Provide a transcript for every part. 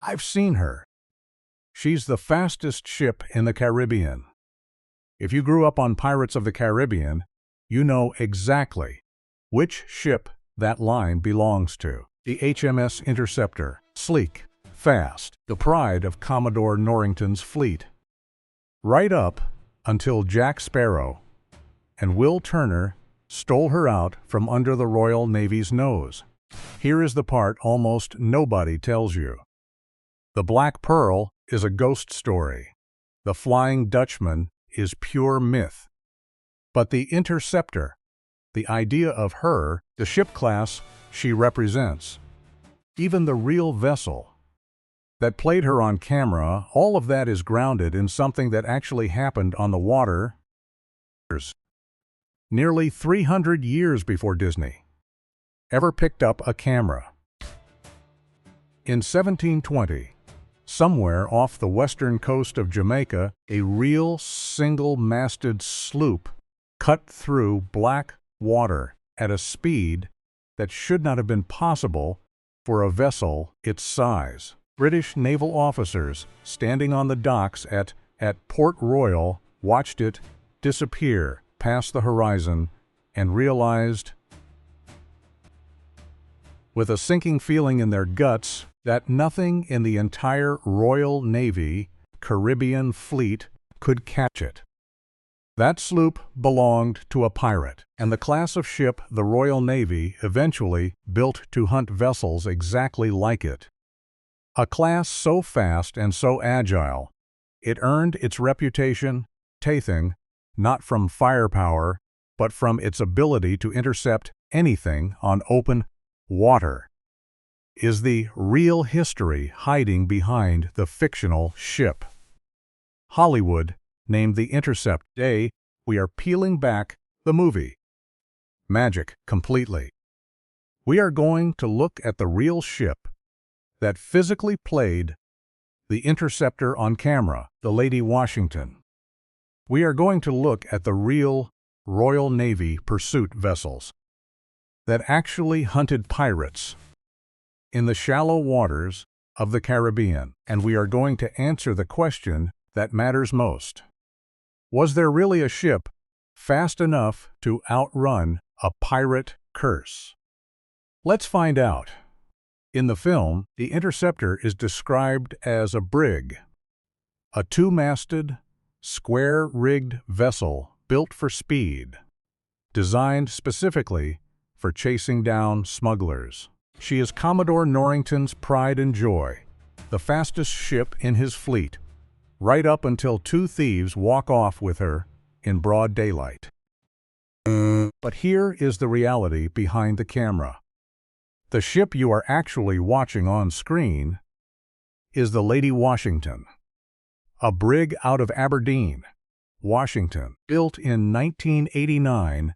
I've seen her. She's the fastest ship in the Caribbean. If you grew up on Pirates of the Caribbean, you know exactly which ship that line belongs to. The HMS Interceptor, sleek, fast, the pride of Commodore Norrington's fleet. Right up until Jack Sparrow and Will Turner stole her out from under the Royal Navy's nose. Here is the part almost nobody tells you. The Black Pearl is a ghost story. The Flying Dutchman is pure myth. But the Interceptor, the idea of her, the ship class she represents, even the real vessel that played her on camera, all of that is grounded in something that actually happened on the water nearly 300 years before Disney ever picked up a camera. In 1720, somewhere off the western coast of Jamaica, a real single-masted sloop cut through black water at a speed that should not have been possible for a vessel its size. British naval officers standing on the docks at Port Royal watched it disappear past the horizon and realized, with a sinking feeling in their guts, that nothing in the entire Royal Navy Caribbean fleet could catch it. That sloop belonged to a pirate, and the class of ship the Royal Navy eventually built to hunt vessels exactly like it. A class so fast and so agile, it earned its reputation, tathing, not from firepower, but from its ability to intercept anything on open water. Is the real history hiding behind the fictional ship? Hollywood named the Intercept. Today, we are peeling back the movie. Magic completely. We are going to look at the real ship that physically played the Interceptor on camera, the Lady Washington. We are going to look at the real Royal Navy pursuit vessels that actually hunted pirates in the shallow waters of the Caribbean, and we are going to answer the question that matters most. Was there really a ship fast enough to outrun a pirate curse? Let's find out. In the film, the Interceptor is described as a brig, a two-masted, square-rigged vessel built for speed, designed specifically for chasing down smugglers. She is Commodore Norrington's pride and joy, the fastest ship in his fleet, right up until two thieves walk off with her in broad daylight. But here is the reality behind the camera. The ship you are actually watching on screen is the Lady Washington, a brig out of Aberdeen, Washington, built in 1989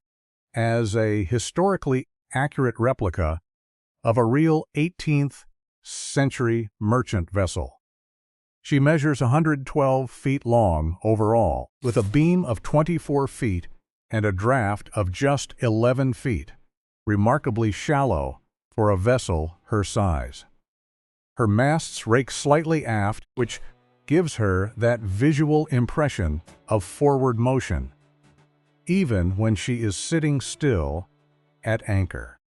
as a historically accurate replica of a real 18th century merchant vessel. She measures 112 feet long overall, with a beam of 24 feet and a draft of just 11 feet, remarkably shallow for a vessel her size. Her masts rake slightly aft, which gives her that visual impression of forward motion, even when she is sitting still at anchor.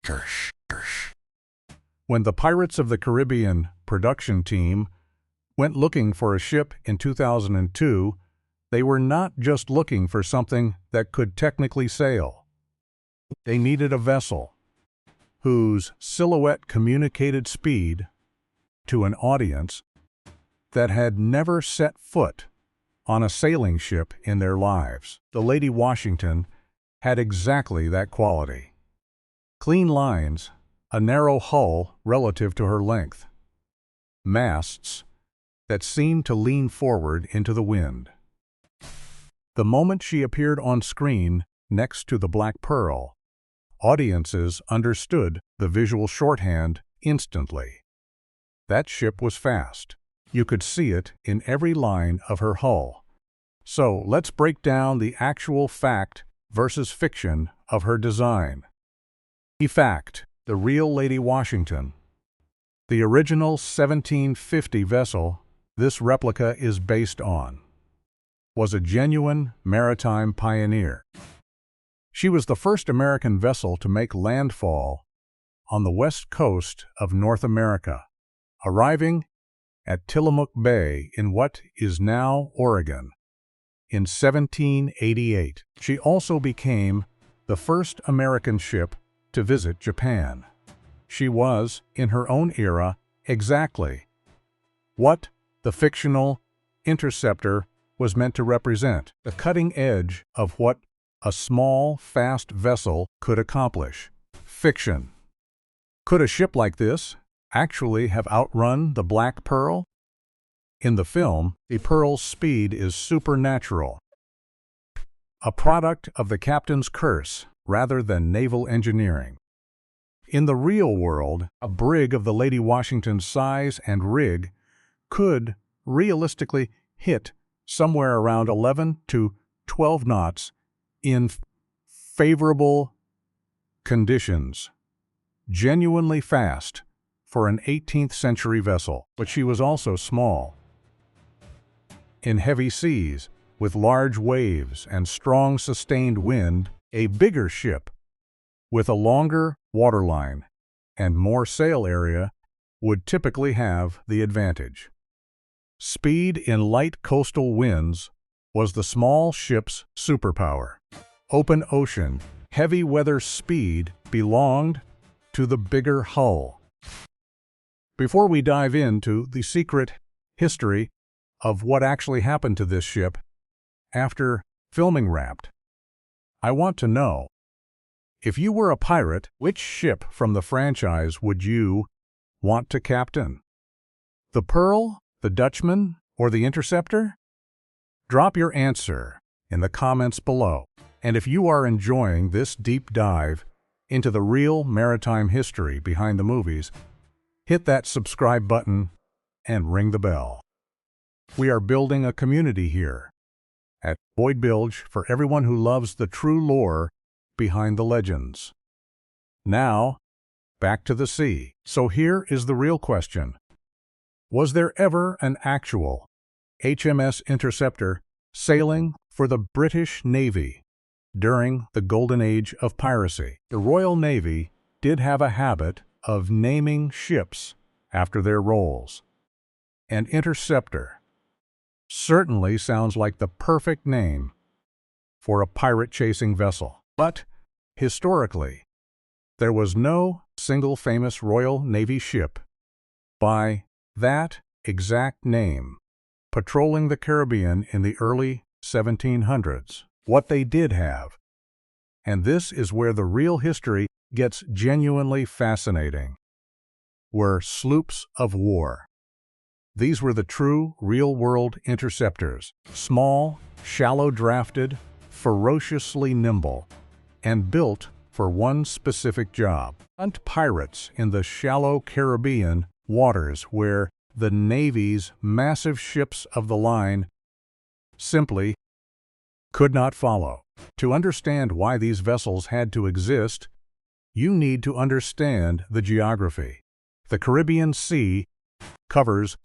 When the Pirates of the Caribbean production team went looking for a ship in 2002, they were not just looking for something that could technically sail. They needed a vessel whose silhouette communicated speed to an audience that had never set foot on a sailing ship in their lives. The Lady Washington had exactly that quality. Clean lines, a narrow hull relative to her length, masts that seemed to lean forward into the wind. The moment she appeared on screen next to the Black Pearl, audiences understood the visual shorthand instantly. That ship was fast. You could see it in every line of her hull. So let's break down the actual fact versus fiction of her design. The fact: the real Lady Washington The original 1750 vessel this replica is based on was a genuine maritime pioneer. She was the first American vessel to make landfall on the west coast of North America, arriving at Tillamook Bay in what is now Oregon in 1788. She also became the first American ship to visit Japan. She was, in her own era, exactly what the fictional Interceptor was meant to represent, the cutting edge of what a small, fast vessel could accomplish. Fiction. Could a ship like this actually have outrun the Black Pearl? In the film, the Pearl's speed is supernatural, a product of the captain's curse rather than naval engineering. In the real world, a brig of the Lady Washington's size and rig could realistically hit somewhere around 11 to 12 knots in favorable conditions. Genuinely fast for an 18th century vessel, but she was also small. In heavy seas, with large waves and strong sustained wind, a bigger ship with a longer waterline and more sail area would typically have the advantage. Speed in light coastal winds was the small ship's superpower. Open ocean, heavy weather speed belonged to the bigger hull. Before we dive into the secret history of what actually happened to this ship after filming wrapped, I want to know, if you were a pirate, which ship from the franchise would you want to captain? The Pearl, the Dutchman, or the Interceptor? Drop your answer in the comments below. And if you are enjoying this deep dive into the real maritime history behind the movies, hit that subscribe button and ring the bell. We are building a community here at Boyd Bilge for everyone who loves the true lore behind the legends. Now, back to the sea. So here is the real question. Was there ever an actual HMS Interceptor sailing for the British Navy during the Golden Age of Piracy? The Royal Navy did have a habit of naming ships after their roles, and Interceptor certainly sounds like the perfect name for a pirate-chasing vessel. But, historically, there was no single famous Royal Navy ship by that exact name patrolling the Caribbean in the early 1700s. What they did have, and this is where the real history gets genuinely fascinating, were sloops of war. These were the true, real-world interceptors, small, shallow-drafted, ferociously nimble, and built for one specific job: hunt pirates in the shallow Caribbean waters where the Navy's massive ships of the line simply could not follow. To understand why these vessels had to exist, you need to understand the geography. The Caribbean Sea covers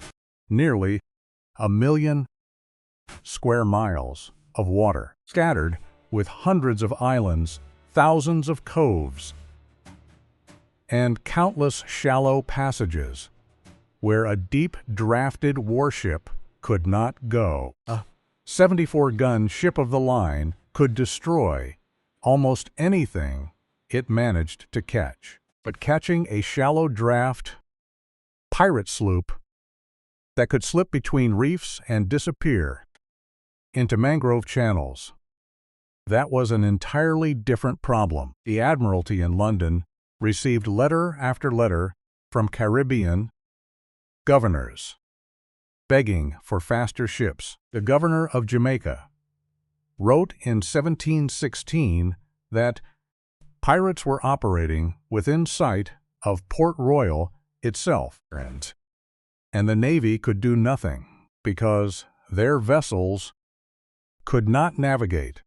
nearly 1 million square miles of water, scattered with hundreds of islands, thousands of coves, and countless shallow passages where a deep-drafted warship could not go. A 74-gun ship of the line could destroy almost anything it managed to catch. But catching a shallow-draft pirate sloop that could slip between reefs and disappear into mangrove channels, that was an entirely different problem. The Admiralty in London received letter after letter from Caribbean governors begging for faster ships. The governor of Jamaica wrote in 1716 that pirates were operating within sight of Port Royal itself, and the Navy could do nothing because their vessels could not navigate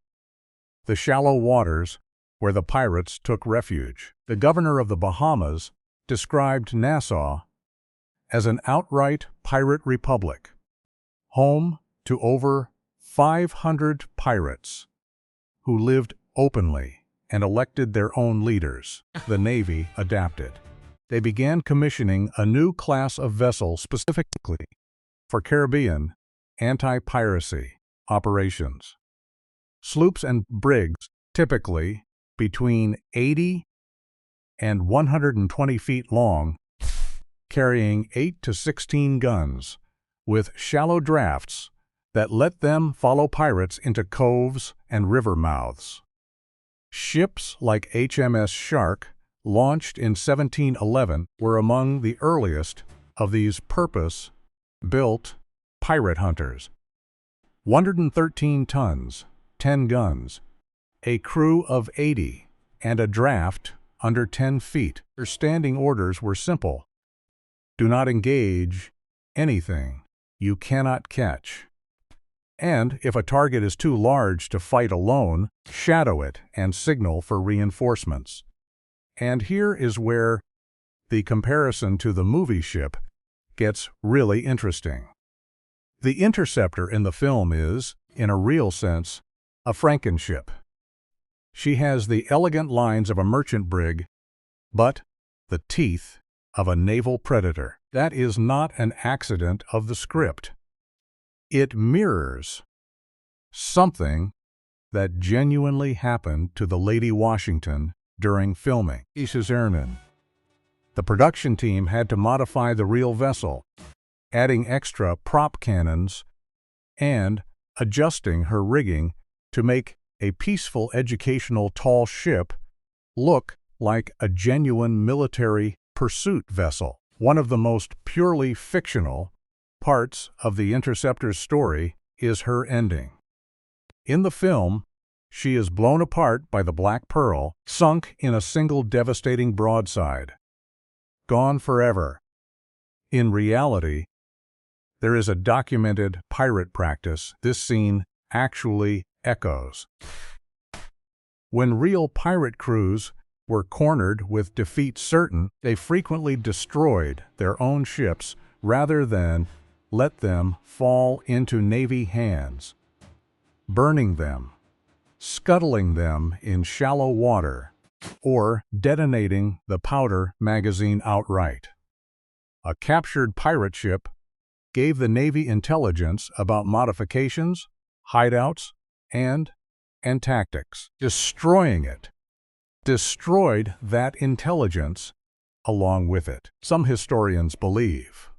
the shallow waters where the pirates took refuge. The governor of the Bahamas described Nassau as an outright pirate republic, home to over 500 pirates who lived openly and elected their own leaders. The Navy adapted. They began commissioning a new class of vessel specifically for Caribbean anti-piracy operations. Sloops and brigs, typically between 80 and 120 feet long, carrying 8 to 16 guns, with shallow drafts that let them follow pirates into coves and river mouths. Ships like HMS Shark, launched in 1711, were among the earliest of these purpose-built pirate hunters. 113 tons, 10 guns, a crew of 80, and a draft under 10 feet. Their standing orders were simple: do not engage anything you cannot catch. And if a target is too large to fight alone, shadow it and signal for reinforcements. And here is where the comparison to the movie ship gets really interesting. The Interceptor in the film is, in a real sense, a Frankenship. She has the elegant lines of a merchant brig, but the teeth of a naval predator. That is not an accident of the script. It mirrors something that genuinely happened to the Lady Washington during filming. The production team had to modify the real vessel, adding extra prop cannons and adjusting her rigging to make a peaceful educational tall ship look like a genuine military pursuit vessel. One of the most purely fictional parts of the Interceptor's story is her ending. In the film, she is blown apart by the Black Pearl, sunk in a single devastating broadside. Gone forever. In reality, there is a documented pirate practice this scene actually echoes. When real pirate crews were cornered with defeat certain, they frequently destroyed their own ships rather than let them fall into Navy hands, burning them, scuttling them in shallow water, or detonating the powder magazine outright. A captured pirate ship gave the Navy intelligence about modifications, hideouts, and tactics. Destroying it destroyed that intelligence along with it. Some historians believe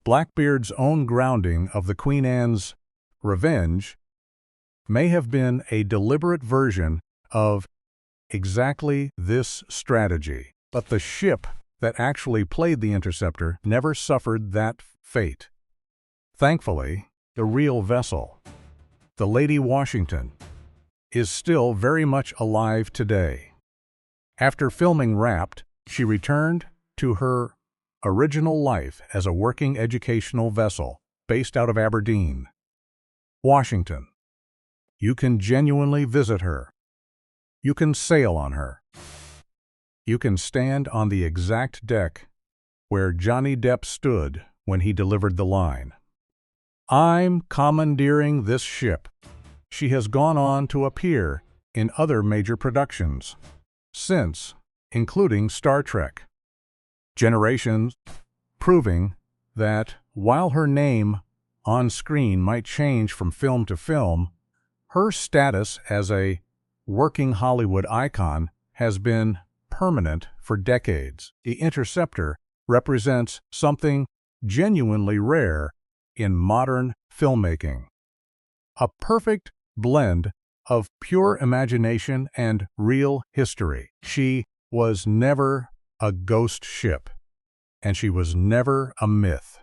Blackbeard's own grounding of the Queen Anne's Revenge may have been a deliberate version of exactly this strategy, but the ship that actually played the Interceptor never suffered that fate. Thankfully, the real vessel, the Lady Washington, is still very much alive today. After filming wrapped, she returned to her original life as a working educational vessel based out of Aberdeen, Washington. You can genuinely visit her. You can sail on her. You can stand on the exact deck where Johnny Depp stood when he delivered the line, "I'm commandeering this ship." She has gone on to appear in other major productions since, including Star Trek Generations, proving that while her name on screen might change from film to film, her status as a working Hollywood icon has been permanent for decades. The Interceptor represents something genuinely rare in modern filmmaking: a perfect blend of pure imagination and real history. She was never a ghost ship, and she was never a myth.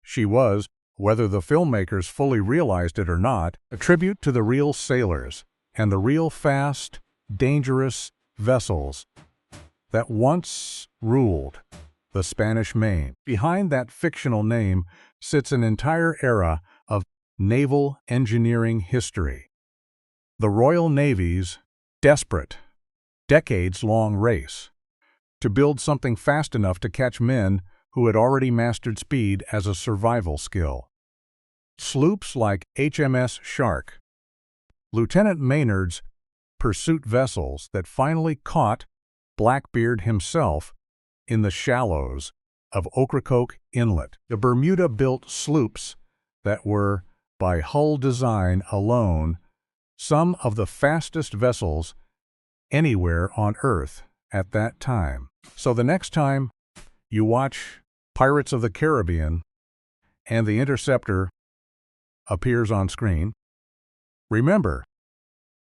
She was, whether the filmmakers fully realized it or not, a tribute to the real sailors and the real fast, dangerous vessels that once ruled the Spanish Main. Behind that fictional name sits an entire era of naval engineering history. The Royal Navy's desperate, decades-long race to build something fast enough to catch men who had already mastered speed as a survival skill. Sloops like HMS Shark, Lieutenant Maynard's pursuit vessels that finally caught Blackbeard himself in the shallows of Ocracoke Inlet. The Bermuda-built sloops that were, by hull design alone, some of the fastest vessels anywhere on Earth at that time. So the next time you watch Pirates of the Caribbean and the Interceptor appears on screen, remember,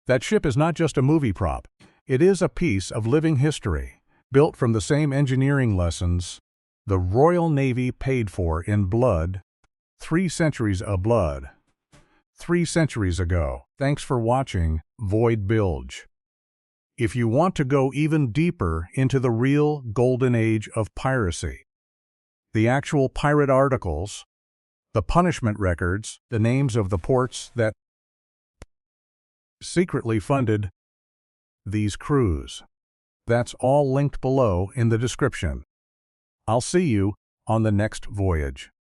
that ship is not just a movie prop. It is a piece of living history, built from the same engineering lessons the Royal Navy paid for in blood 3 centuries of blood 3 centuries ago. Thanks for watching Void Bilge. If you want to go even deeper into the real Golden Age of piracy, the actual pirate articles, the punishment records, the names of the ports that secretly funded these crews, that's all linked below in the description. I'll see you on the next voyage.